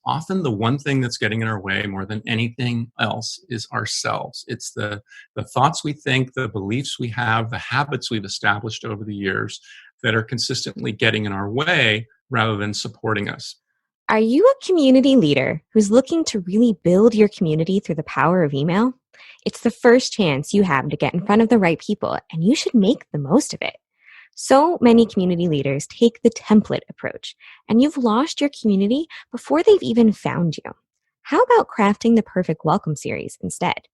often the one thing that's getting in our way more than anything else is ourselves. It's the thoughts we think, the beliefs we have, the habits we've established over the years that are consistently getting in our way rather than supporting us. Are you a community leader who's looking to really build your community through the power of email? It's the first chance you have to get in front of the right people, and you should make the most of it. So many community leaders take the template approach, and you've lost your community before they've even found you. How about crafting the perfect welcome series instead?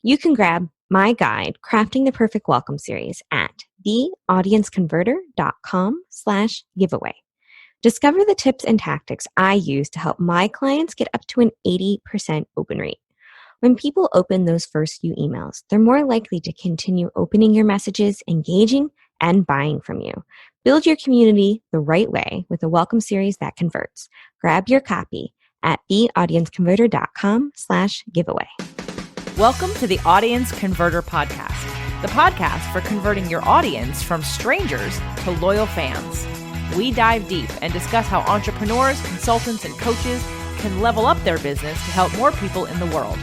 You can grab my guide, Crafting the Perfect Welcome Series, at theaudienceconverter.com/giveaway. Discover the tips and tactics I use to help my clients get up to an 80% open rate. When people open those first few emails, they're more likely to continue opening your messages, engaging, and buying from you. Build your community the right way with a welcome series that converts. Grab your copy at theaudienceconverter.com/giveaway. Welcome to the Audience Converter Podcast, the podcast for converting your audience from strangers to loyal fans. We dive deep and discuss how entrepreneurs, consultants, and coaches can level up their business to help more people in the world.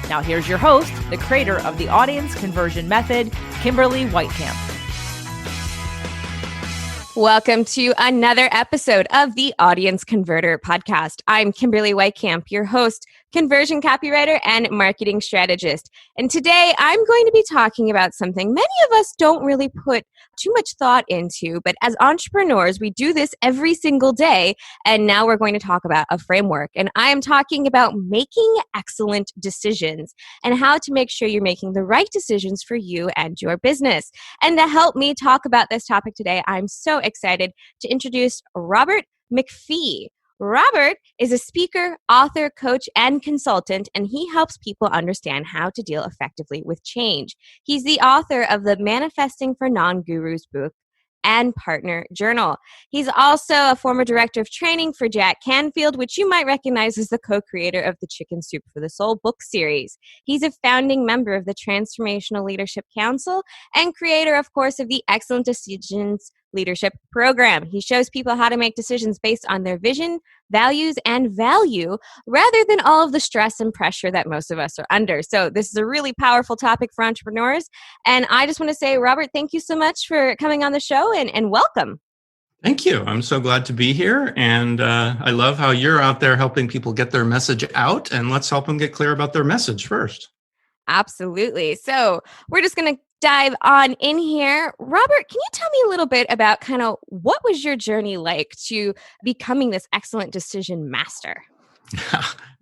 Now here's your host, the creator of the Audience Conversion Method, Kimberly Weitkamp. Welcome to another episode of the Audience Converter Podcast. I'm Kimberly Weitkamp, your host, conversion copywriter, and marketing strategist. And today I'm going to be talking about something many of us don't really put too much thought into, but as entrepreneurs, we do this every single day. And now we're going to talk about a framework. And I am talking about making excellent decisions and how to make sure you're making the right decisions for you and your business. And to help me talk about this topic today, I'm so excited to introduce Robert MacPhee. Robert is a speaker, author, coach, and consultant, and he helps people understand how to deal effectively with change. He's the author of the Manifesting for Non-Gurus book and Partner Journal. He's also a former director of training for Jack Canfield, which you might recognize as the co-creator of the Chicken Soup for the Soul book series. He's a founding member of the Transformational Leadership Council and creator, of course, of the Excellent Decisions Leadership Program. He shows people how to make decisions based on their vision, values, and value rather than all of the stress and pressure that most of us are under. So this is a really powerful topic for entrepreneurs. And I just want to say, Robert, thank you so much for coming on the show and welcome. Thank you. I'm so glad to be here. And I love how you're out there helping people get their message out. And let's help them get clear about their message first. Absolutely. So we're just going to dive on in here. Robert, can you tell me a little bit about kind of what was your journey like to becoming this excellent decision master?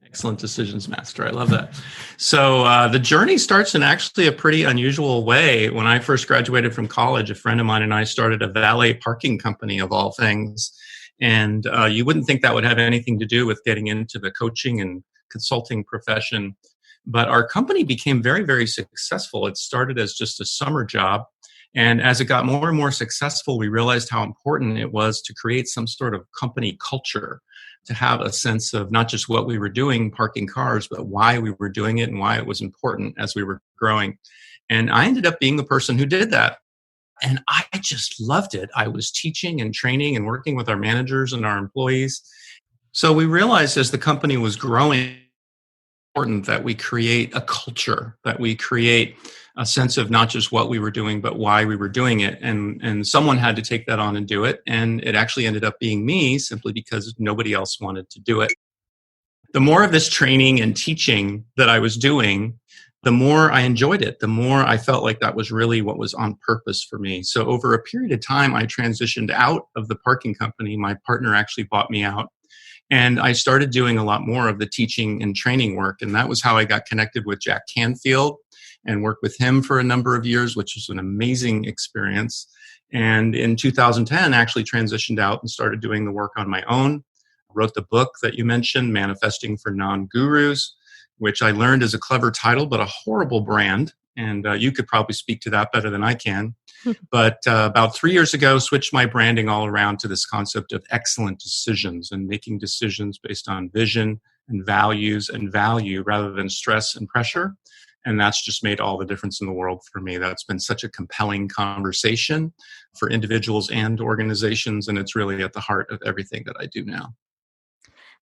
Excellent decisions master. I love that. So the journey starts in actually a pretty unusual way. When I first graduated from college, a friend of mine and I started a valet parking company of all things. And you wouldn't think that would have anything to do with getting into the coaching and consulting profession. But our company became very, very successful. It started as just a summer job. And as it got more and more successful, we realized how important it was to create some sort of company culture, to have a sense of not just what we were doing, parking cars, but why we were doing it and why it was important as we were growing. And I ended up being the person who did that. And I just loved it. I was teaching and training and working with our managers and our employees. So we realized as the company was growing, important that we create a culture, that we create a sense of not just what we were doing, but why we were doing it. And someone had to take that on and do it. And it actually ended up being me simply because nobody else wanted to do it. The more of this training and teaching that I was doing, the more I enjoyed it, the more I felt like that was really what was on purpose for me. So over a period of time, I transitioned out of the parking company. My partner actually bought me out. And I started doing a lot more of the teaching and training work. And that was how I got connected with Jack Canfield and worked with him for a number of years, which was an amazing experience. And in 2010, actually transitioned out and started doing the work on my own. I wrote the book that you mentioned, Manifesting for Non-Gurus, which I learned is a clever title, but a horrible brand. And you could probably speak to that better than I can. But about 3 years ago, switched my branding all around to this concept of excellent decisions and making decisions based on vision and values and value rather than stress and pressure. And that's just made all the difference in the world for me. That's been such a compelling conversation for individuals and organizations. And it's really at the heart of everything that I do now.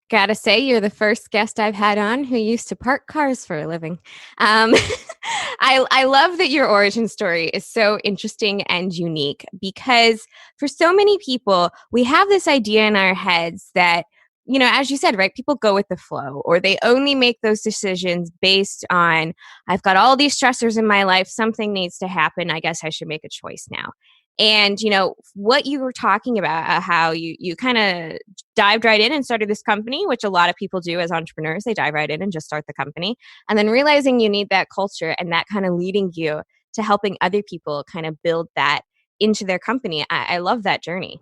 Gotta say, you're the first guest I've had on who used to park cars for a living. I love that your origin story is so interesting and unique because for so many people, we have this idea in our heads that, as you said, right, people go with the flow or they only make those decisions based on, I've got all these stressors in my life, something needs to happen, I guess I should make a choice now. And, what you were talking about, how you kind of dived right in and started this company, which a lot of people do as entrepreneurs. They dive right in and just start the company. And then realizing you need that culture and that kind of leading you to helping other people kind of build that into their company. I love that journey.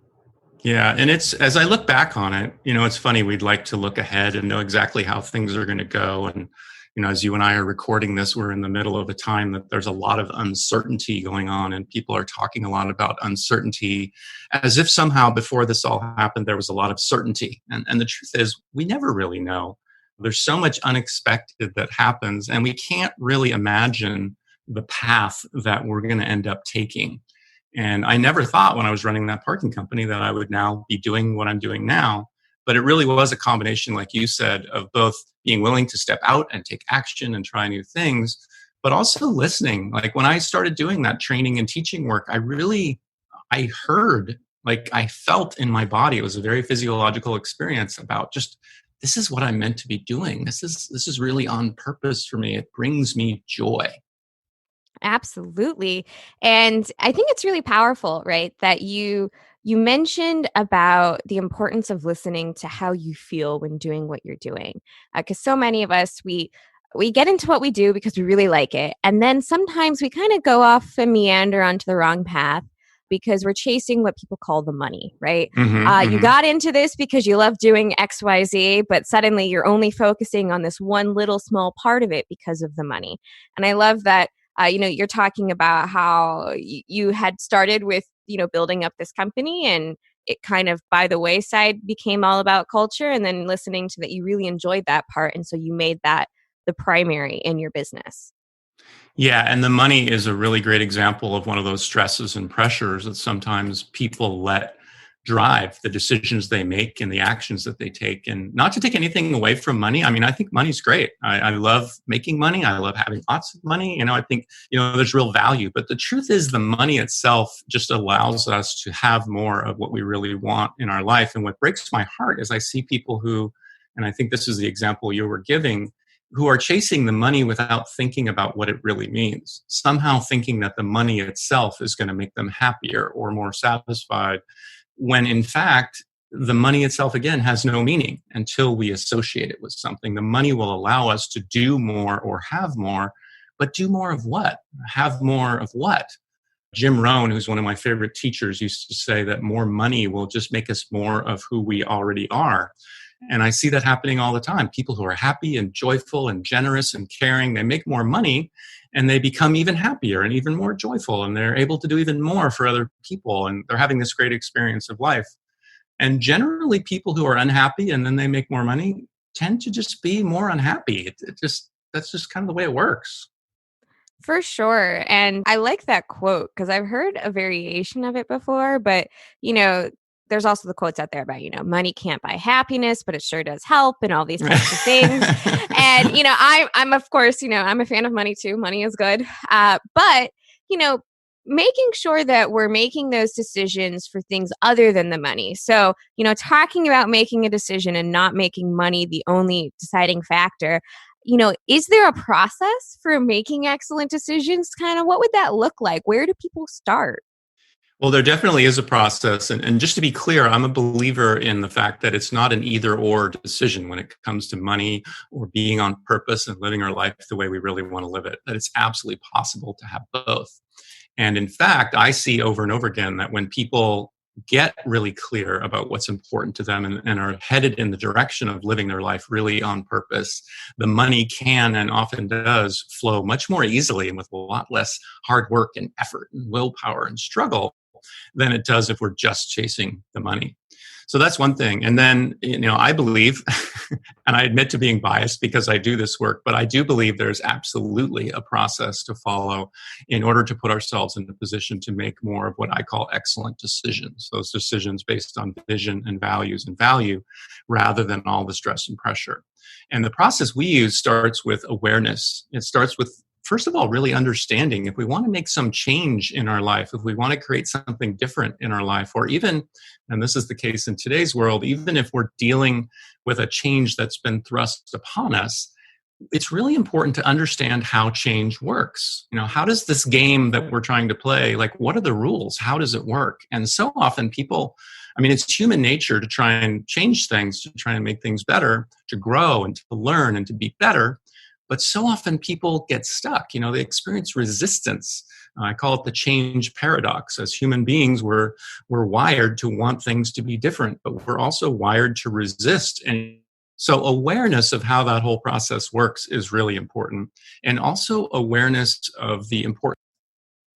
Yeah. And it's, as I look back on it, it's funny, we'd like to look ahead and know exactly how things are going to go. And, as you and I are recording this, we're in the middle of a time that there's a lot of uncertainty going on, and people are talking a lot about uncertainty as if somehow before this all happened, there was a lot of certainty. And the truth is, we never really know. There's so much unexpected that happens, and we can't really imagine the path that we're going to end up taking. And I never thought when I was running that parking company that I would now be doing what I'm doing now. But it really was a combination, like you said, of both being willing to step out and take action and try new things, but also listening. Like when I started doing that training and teaching work, I heard, like I felt in my body, it was a very physiological experience about just, this is what I'm meant to be doing. This is really on purpose for me. It brings me joy. Absolutely. And I think it's really powerful, right? That you mentioned about the importance of listening to how you feel when doing what you're doing. Because so many of us, we get into what we do because we really like it. And then sometimes we kind of go off and meander onto the wrong path because we're chasing what people call the money, right? You got into this because you love doing XYZ, but suddenly you're only focusing on this one little small part of it because of the money. And I love that you're talking about how you had started with, building up this company, and it kind of by the wayside became all about culture, and then listening to that, you really enjoyed that part. And so you made that the primary in your business. Yeah. And the money is a really great example of one of those stresses and pressures that sometimes people let drive the decisions they make and the actions that they take. And not to take anything away from money. I mean, I think money's great. I love making money. I love having lots of money. I think, there's real value. But the truth is the money itself just allows us to have more of what we really want in our life. And what breaks my heart is I see people who, and I think this is the example you were giving, who are chasing the money without thinking about what it really means, somehow thinking that the money itself is going to make them happier or more satisfied, when in fact, the money itself, again, has no meaning until we associate it with something. The money will allow us to do more or have more, but do more of what? Have more of what? Jim Rohn, who's one of my favorite teachers, used to say that more money will just make us more of who we already are. And I see that happening all the time. People who are happy and joyful and generous and caring, they make more money and they become even happier and even more joyful. And they're able to do even more for other people. And they're having this great experience of life. And generally, people who are unhappy and then they make more money tend to just be more unhappy. That's just kind of the way it works. For sure. And I like that quote because I've heard a variation of it before, but, there's also the quotes out there about, money can't buy happiness, but it sure does help and all these types of things. And, I'm of course, I'm a fan of money too. Money is good. But, making sure that we're making those decisions for things other than the money. So, talking about making a decision and not making money the only deciding factor, is there a process for making excellent decisions? Kind of what would that look like? Where do people start? Well, there definitely is a process. And just to be clear, I'm a believer in the fact that it's not an either or decision when it comes to money or being on purpose and living our life the way we really want to live it, that it's absolutely possible to have both. And in fact, I see over and over again that when people get really clear about what's important to them and are headed in the direction of living their life really on purpose, the money can and often does flow much more easily and with a lot less hard work and effort and willpower and struggle than it does if we're just chasing the money. So that's one thing. And then, I believe and I admit to being biased because I do this work, but I do believe there's absolutely a process to follow in order to put ourselves in a position to make more of what I call excellent decisions. Those decisions based on vision and values and value rather than all the stress and pressure. And the process we use starts with awareness. It starts with, first of all, really understanding if we want to make some change in our life, if we want to create something different in our life, or even, and this is the case in today's world, even if we're dealing with a change that's been thrust upon us, it's really important to understand how change works. How does this game that we're trying to play, like, what are the rules? How does it work? And so often people, it's human nature to try and change things, to try and make things better, to grow and to learn and to be better. But so often people get stuck. They experience resistance. I call it the change paradox. As human beings, we're wired to want things to be different, but we're also wired to resist. And so awareness of how that whole process works is really important. And also awareness of the importance.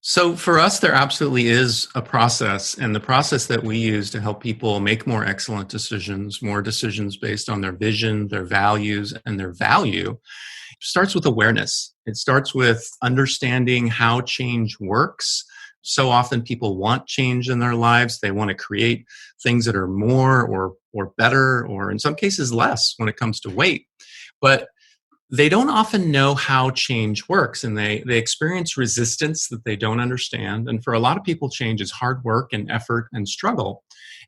So for us, there absolutely is a process, and the process that we use to help people make more excellent decisions, more decisions based on their vision, their values, and their value, starts with awareness. It starts with understanding how change works. So often people want change in their lives. They want to create things that are more or better, or in some cases less when it comes to weight. But they don't often know how change works, and they experience resistance that they don't understand. And for a lot of people, change is hard work and effort and struggle.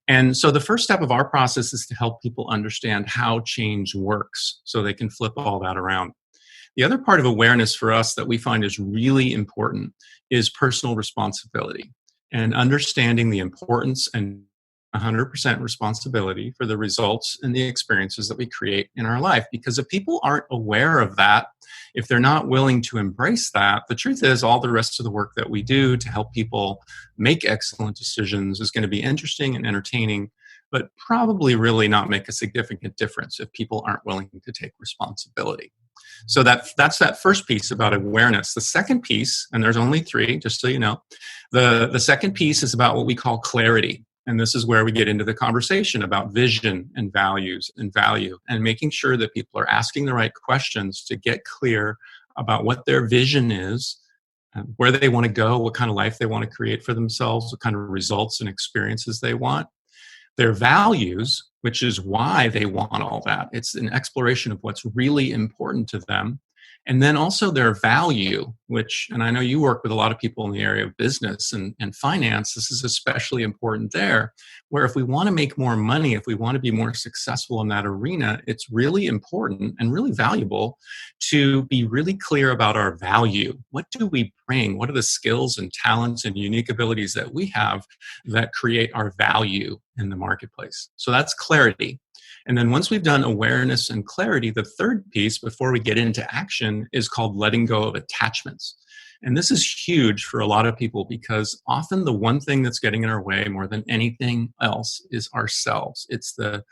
And so the first step of our process is to help people understand how change works so they can flip all that around. The other part of awareness for us that we find is really important is personal responsibility and understanding the importance and 100% responsibility for the results and the experiences that we create in our life. Because if people aren't aware of that, if they're not willing to embrace that, the truth is all the rest of the work that we do to help people make excellent decisions is going to be interesting and entertaining, but probably really not make a significant difference if people aren't willing to take responsibility. So that's that first piece about awareness. The second piece, and there's only three, just so you know, the second piece is about what we call clarity. And this is where we get into the conversation about vision and values and value, and making sure that people are asking the right questions to get clear about what their vision is, where they want to go, what kind of life they want to create for themselves, what kind of results and experiences they want. Their values, which is why they want all that. It's an exploration of what's really important to them. And then also their value, which, and I know you work with a lot of people in the area of business and finance, this is especially important there, where if we want to make more money, if we want to be more successful in that arena, it's really important and really valuable to be really clear about our value. What do we bring? What are the skills and talents and unique abilities that we have that create our value in the marketplace? So that's clarity. And then once we've done awareness and clarity, the third piece before we get into action is called letting go of attachments. And this is huge for a lot of people because often the one thing that's getting in our way more than anything else is ourselves. It's the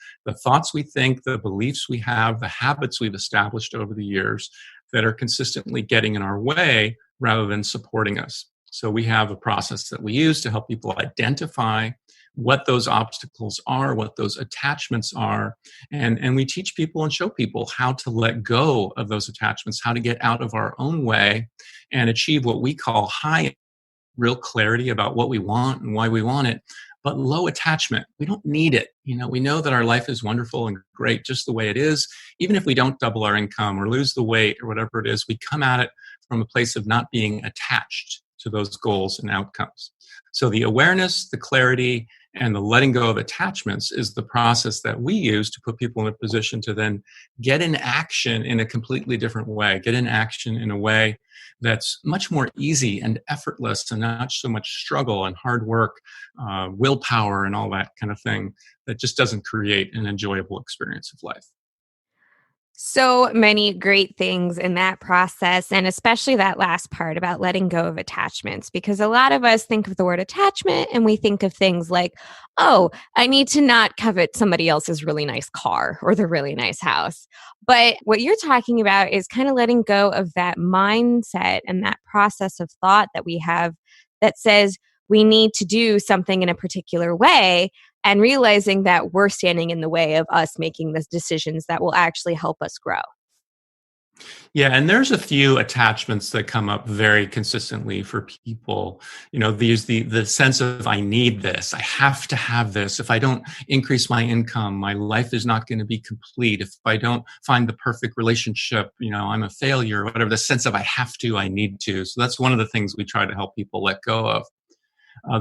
thoughts we think, the beliefs we have, the habits we've established over the years that are consistently getting in our way rather than supporting us. So we have a process that we use to help people identify what those obstacles are, what those attachments are. And we teach people and show people how to let go of those attachments, how to get out of our own way and achieve what we call high, real clarity about what we want and why we want it, but low attachment. We don't need it. We know that our life is wonderful and great just the way it is. Even if we don't double our income or lose the weight or whatever it is, we come at it from a place of not being attached to those goals and outcomes. So the awareness, the clarity, and the letting go of attachments is the process that we use to put people in a position to then get in action in a completely different way, get in action in a way that's much more easy and effortless and not so much struggle and hard work, willpower and all that kind of thing that just doesn't create an enjoyable experience of life. So many great things in that process, and especially that last part about letting go of attachments, because a lot of us think of the word attachment and we think of things like, oh, I need to not covet somebody else's really nice car or the really nice house. But what you're talking about is kind of letting go of that mindset and that process of thought that we have that says we need to do something in a particular way. and realizing that we're standing in the way of us making the decisions that will actually help us grow. Yeah, and there's a few attachments that come up very consistently for people. These the sense of I need this, I have to have this. If I don't increase my income, my life is not going to be complete. If I don't find the perfect relationship, I'm a failure, or whatever. The sense of I have to, I need to. So that's one of the things we try to help people let go of.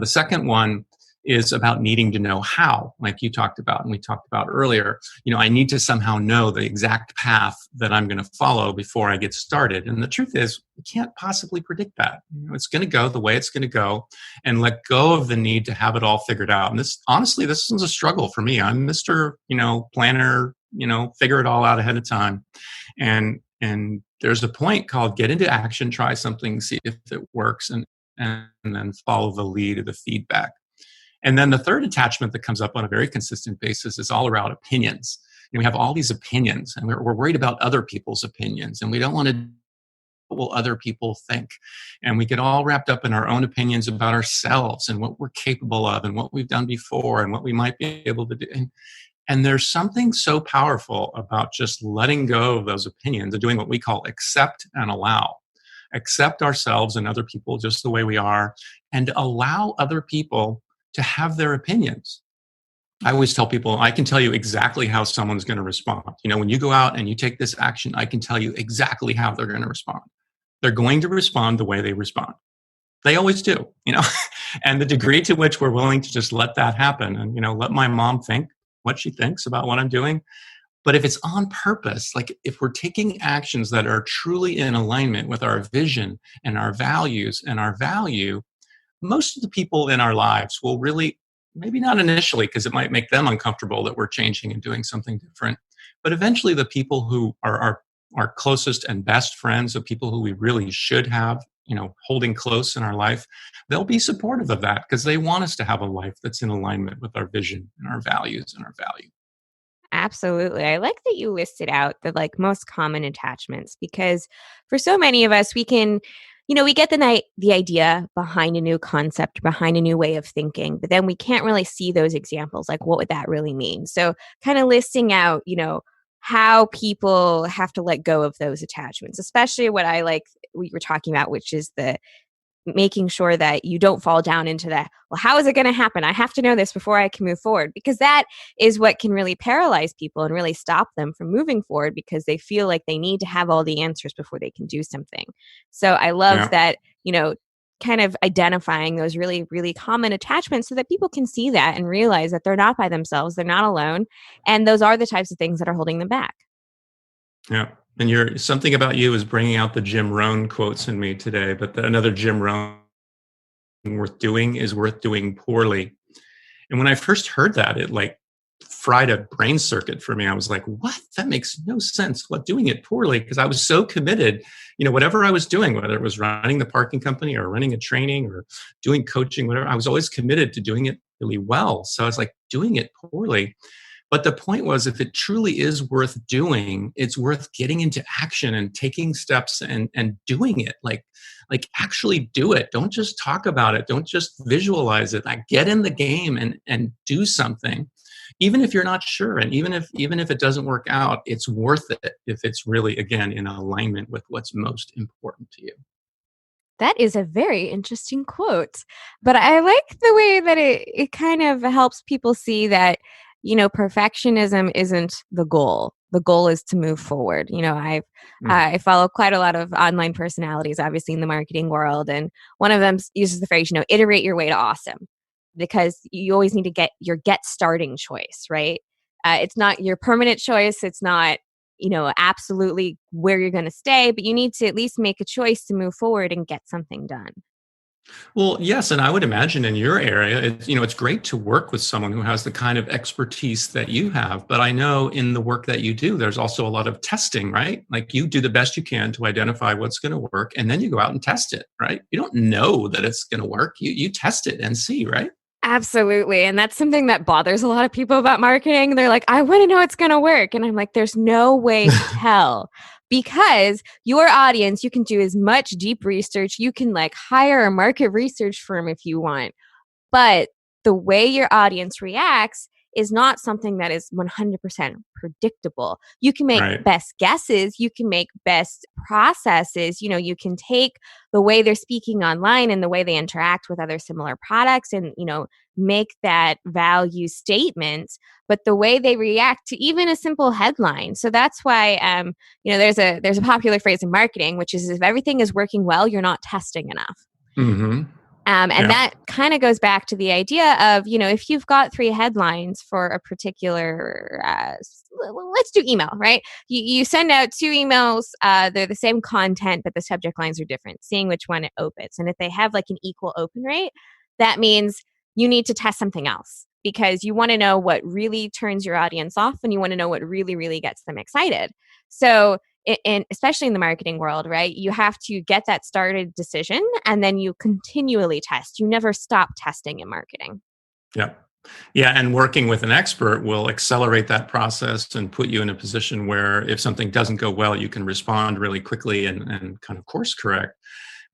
The second one is about needing to know how, like you talked about and we talked about earlier. I need to somehow know the exact path that I'm going to follow before I get started. And the truth is, we can't possibly predict that. It's going to go the way it's going to go, and let go of the need to have it all figured out. And this was a struggle for me. I'm Mr. Planner, figure it all out ahead of time. And there's a point called get into action, try something, see if it works, and then follow the lead of the feedback. And then the third attachment that comes up on a very consistent basis is all around opinions. We have all these opinions, and we're worried about other people's opinions, and we don't want to what will other people think. And we get all wrapped up in our own opinions about ourselves and what we're capable of and what we've done before and what we might be able to do. And there's something so powerful about just letting go of those opinions and doing what we call accept and allow. Accept ourselves and other people just the way we are, and allow other people to have their opinions. I always tell people, I can tell you exactly how someone's going to respond. When you go out and you take this action, I can tell you exactly how they're going to respond. They're going to respond the way they respond. They always do, and the degree to which we're willing to just let that happen and, let my mom think what she thinks about what I'm doing. But if it's on purpose, like if we're taking actions that are truly in alignment with our vision and our values and our value, most of the people in our lives will really, maybe not initially, because it might make them uncomfortable that we're changing and doing something different, but eventually the people who are our closest and best friends, the people who we really should have, holding close in our life, they'll be supportive of that because they want us to have a life that's in alignment with our vision and our values and our value. Absolutely. I like that you listed out the most common attachments, because for so many of us, we can, we get the idea behind a new concept, behind a new way of thinking, but then we can't really see those examples. Like, what would that really mean? So kind of listing out, how people have to let go of those attachments, especially what we were talking about, which is the making sure that you don't fall down into that, well, how is it going to happen? I have to know this before I can move forward, because that is what can really paralyze people and really stop them from moving forward, because they feel like they need to have all the answers before they can do something. So I love that, kind of identifying those really, really common attachments so that people can see that and realize that they're not by themselves, they're not alone. And those are the types of things that are holding them back. Yeah. And something about you is bringing out the Jim Rohn quotes in me today, but another Jim Rohn worth doing is worth doing poorly. And when I first heard that, it fried a brain circuit for me. I was like, what? That makes no sense. What, doing it poorly? Because I was so committed, whatever I was doing, whether it was running the parking company or running a training or doing coaching, whatever, I was always committed to doing it really well. So I was like, doing it poorly. But the point was, if it truly is worth doing, it's worth getting into action and taking steps and doing it. Like actually do it. Don't just talk about it. Don't just visualize it. Get in the game and do something. Even if you're not sure, and even if it doesn't work out, it's worth it if it's really, again, in alignment with what's most important to you. That is a very interesting quote. But I like the way that it kind of helps people see that, perfectionism isn't the goal. The goal is to move forward. I follow quite a lot of online personalities, obviously, in the marketing world. And one of them uses the phrase, iterate your way to awesome, because you always need to get your starting choice, right? It's not your permanent choice. It's not, absolutely where you're going to stay, but you need to at least make a choice to move forward and get something done. Well, yes, and I would imagine in your area, it's great to work with someone who has the kind of expertise that you have. But I know in the work that you do, there's also a lot of testing, right? Like, you do the best you can to identify what's going to work, and then you go out and test it, right? You don't know that it's going to work. You test it and see, right? Absolutely. And that's something that bothers a lot of people about marketing. They're like, I want to know it's going to work. And I'm like, there's no way to tell. Because your audience, you can do as much deep research. You can hire a market research firm if you want. But the way your audience reacts is not something that is 100% predictable. You can make Right. best guesses, you can make best processes, you can take the way they're speaking online and the way they interact with other similar products and, make that value statement, but the way they react to even a simple headline. So that's why, there's a popular phrase in marketing, which is if everything is working well, you're not testing enough. Mm-hmm. And that kind of goes back to the idea of, if you've got 3 headlines for a particular, let's do email, right? You send out 2 emails, they're the same content, but the subject lines are different, seeing which one it opens. And if they have like an equal open rate, that means you need to test something else because you want to know what really turns your audience off and you want to know what really, really gets them excited. So especially in the marketing world, right? You have to get that started decision and then you continually test. You never stop testing in marketing. Yeah. Yeah. And working with an expert will accelerate that process and put you in a position where if something doesn't go well, you can respond really quickly and kind of course correct.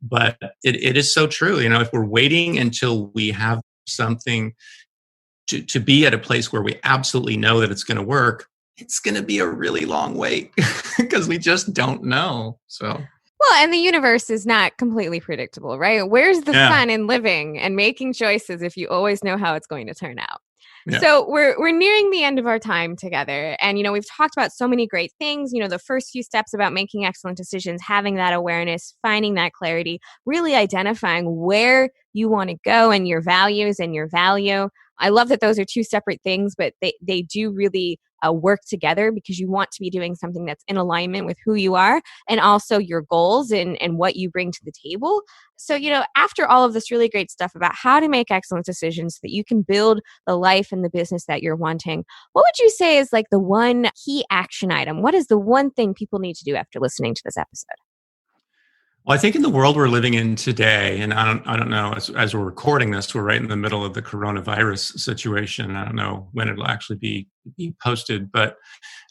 But it is so true. If we're waiting until we have something to be at a place where we absolutely know that it's going to work, it's going to be a really long wait because we just don't know. So, well, and the universe is not completely predictable, right? Where's the fun in living and making choices if you always know how it's going to turn out? Yeah. So we're nearing the end of our time together. And, we've talked about so many great things, the first few steps about making excellent decisions, having that awareness, finding that clarity, really identifying where you want to go and your values and your value. I love that those are 2 separate things, but they do really work together because you want to be doing something that's in alignment with who you are and also your goals and what you bring to the table. So, after all of this really great stuff about how to make excellent decisions so that you can build the life and the business that you're wanting, what would you say is like the one key action item? What is the one thing people need to do after listening to this episode? Well, I think in the world we're living in today, and I don't know, as we're recording this, we're right in the middle of the coronavirus situation. I don't know when it'll actually be posted, but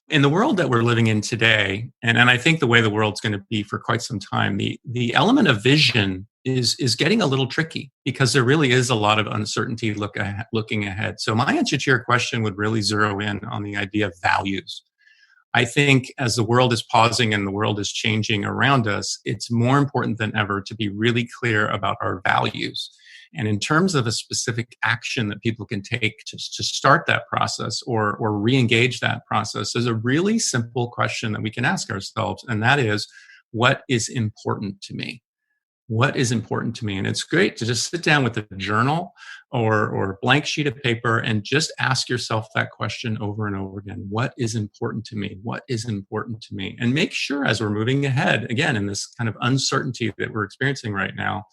in the world that we're living in today, and I think the way the world's going to be for quite some time, the element of vision is getting a little tricky because there really is a lot of uncertainty looking ahead. So my answer to your question would really zero in on the idea of values. I think as the world is pausing and the world is changing around us, it's more important than ever to be really clear about our values. And in terms of a specific action that people can take to start that process or re-engage that process, there's a really simple question that we can ask ourselves, and that is, what is important to me? What is important to me? And it's great to just sit down with a journal or a blank sheet of paper and just ask yourself that question over and over again. What is important to me? What is important to me? And make sure as we're moving ahead, again, in this kind of uncertainty that we're experiencing right now,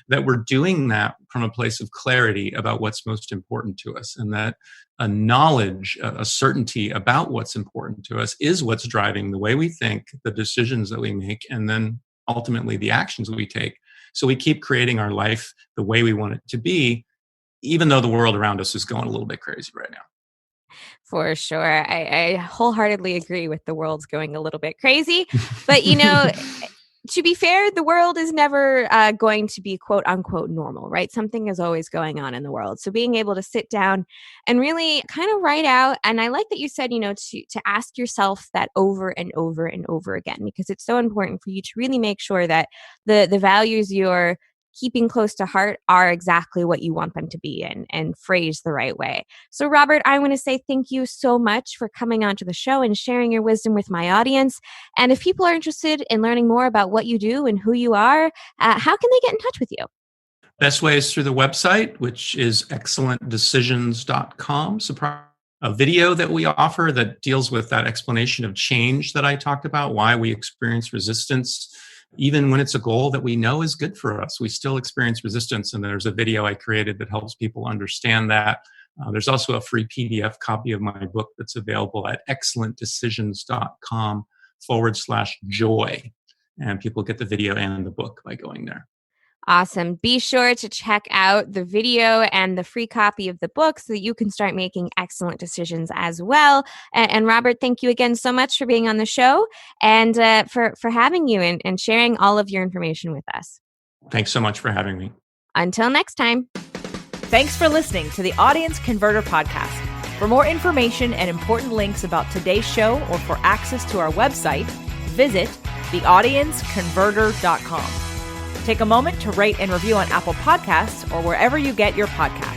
that we're doing that from a place of clarity about what's most important to us, and that a knowledge, a certainty about what's important to us is what's driving the way we think, the decisions that we make, and then ultimately the actions we take. So we keep creating our life the way we want it to be, even though the world around us is going a little bit crazy right now. For sure. I wholeheartedly agree with the world's going a little bit crazy. But, to be fair, the world is never going to be quote unquote normal, right? Something is always going on in the world. So being able to sit down and really kind of write out, and I like that you said, to ask yourself that over and over and over again, because it's so important for you to really make sure that the values you're keeping close to heart are exactly what you want them to be and phrased the right way. So Robert, I want to say thank you so much for coming onto the show and sharing your wisdom with my audience. And if people are interested in learning more about what you do and who you are, how can they get in touch with you? Best way is through the website, which is excellentdecisions.com. A video that we offer that deals with that explanation of change that I talked about, why we experience resistance. Even when it's a goal that we know is good for us, we still experience resistance. And there's a video I created that helps people understand that. There's also a free PDF copy of my book that's available at excellentdecisions.com/joy. And people get the video and the book by going there. Awesome. Be sure to check out the video and the free copy of the book so that you can start making excellent decisions as well. And Robert, thank you again so much for being on the show and for having you and sharing all of your information with us. Thanks so much for having me. Until next time. Thanks for listening to the Audience Converter Podcast. For more information and important links about today's show or for access to our website, visit theaudienceconverter.com. Take a moment to rate and review on Apple Podcasts or wherever you get your podcasts.